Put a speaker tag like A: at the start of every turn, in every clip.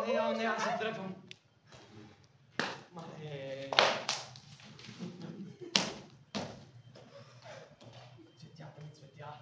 A: Не, аз се тръпвам. Мале. Цветята ми цветя.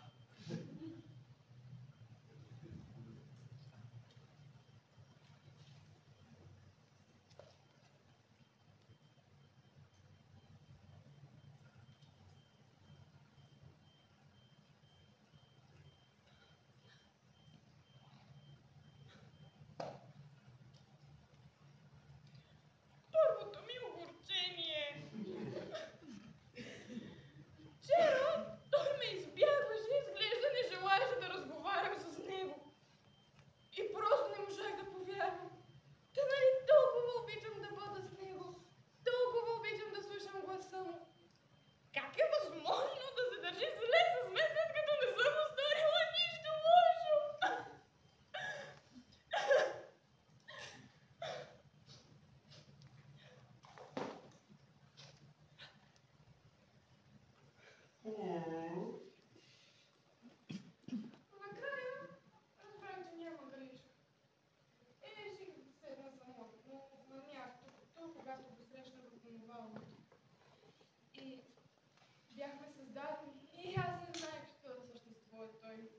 B: Бяхме създадени и аз не знаех, що да съществува той.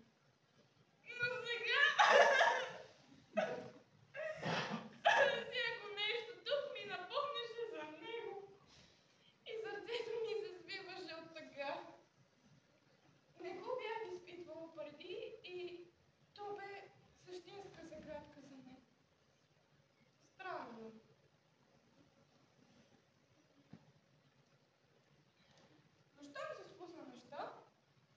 B: Но сега всяко нещо тук ми напомняше за него и сърцето ми се свиваше от тъга. Не го бях изпитвала преди и то бе същинска загадка за мен. Странно.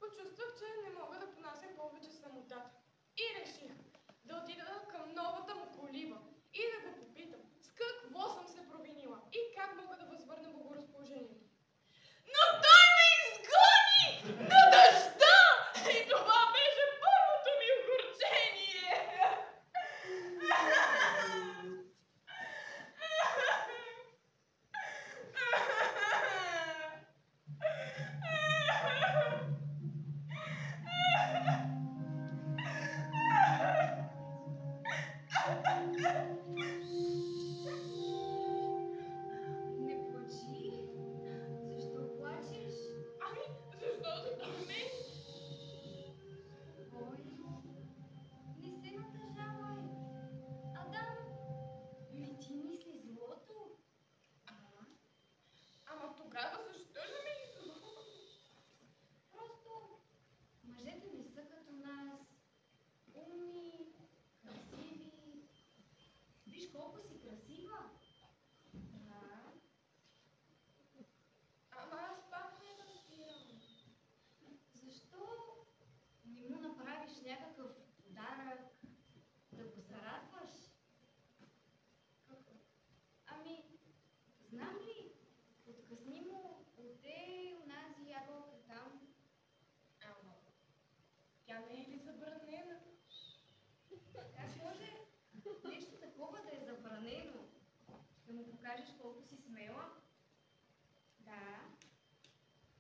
B: Почувствах, че не мога да понася повече самотата. И реших да отида към новата му колиба и да го попитам с какво съм се провинила и как мога да възвърна благоразположението. Но той ме изгони на дъжда! И това беше първото ми огорчение! Някакъв подарък, да го зарадваш? Ами, знам ли, откъсни му оте унази ябълка там. Ама, тя не е ли забранена? Как може нещо такова да е забранено? Ще му покажеш колко си смела? Да,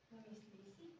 B: помисли си.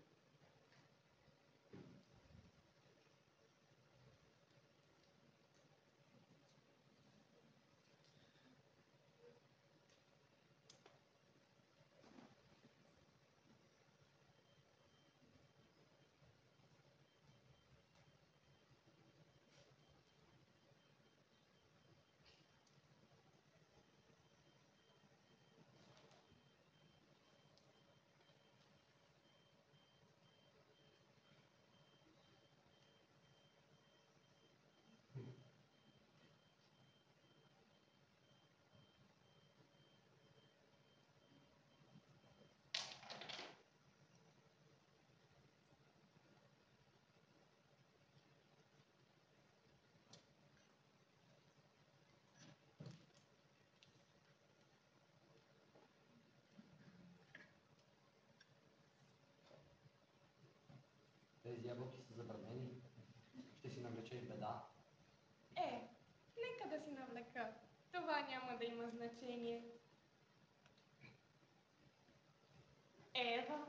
A: Тези ябълки са забранени. Ще си навлечеш беда.
B: Нека да си навлека. Това няма да има значение. Ева.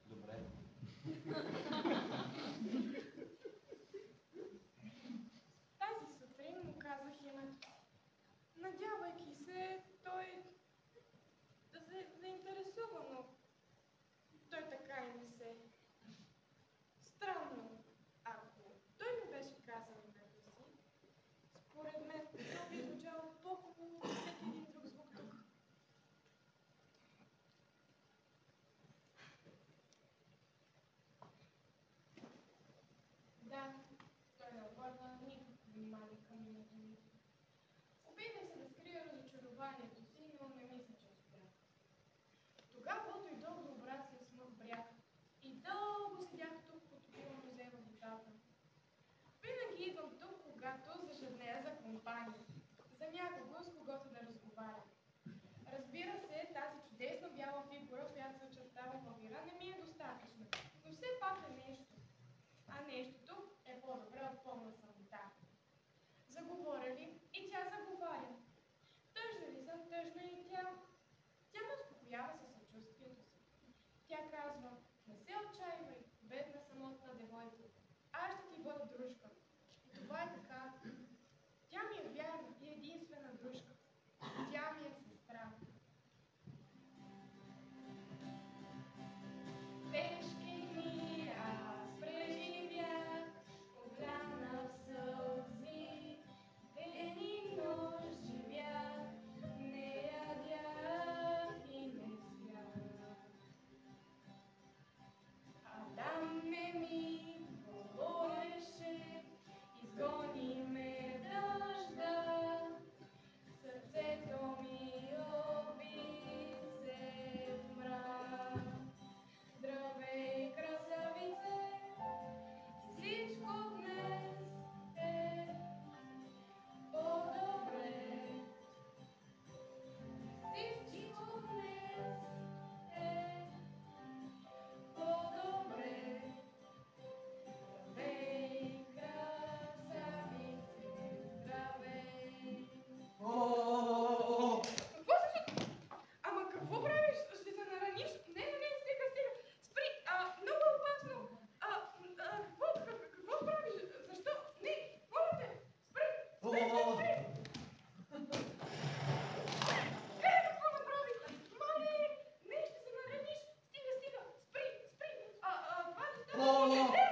A: Добре.
B: компания, за някого, с когото да разговаря. Разбира се, тази чудесна бяла фигура, която се очертава в мира, не ми е достатъчна, но все пак е нещо. А нещото е по-добре от пълна самота. Заговоря ли и тя заговаря. Тъжна ли съм, тъжна и тя. Тя ме успокоява със съчувствието си. Тя казва: не се отчаивай, бедна самотна девойка. Аз ще ти бъда дружка. И това е така. Тя ми е вярна и единствена дружка. Тя ми е сестра. Тежки дни аз преживях, обляна в сълзи, ден и нощ живях, не ядях и не спях. Адам не ми говореше, изгони ме дъжда, сърцето ми оби се в мрак. Здравей, красавице, всичко днес е по-добре. Всичко днес е по-добре. Здравей, красавице, здравей. Какво се... Ама какво правиш? Ще се нараниш? Не, стига. Спри! Много е опасно! Какво правиш? Защо? Не! Моля те! Спри! Какво направи? Мале! Не, ще се нараниш! Стига! Спри! Това е...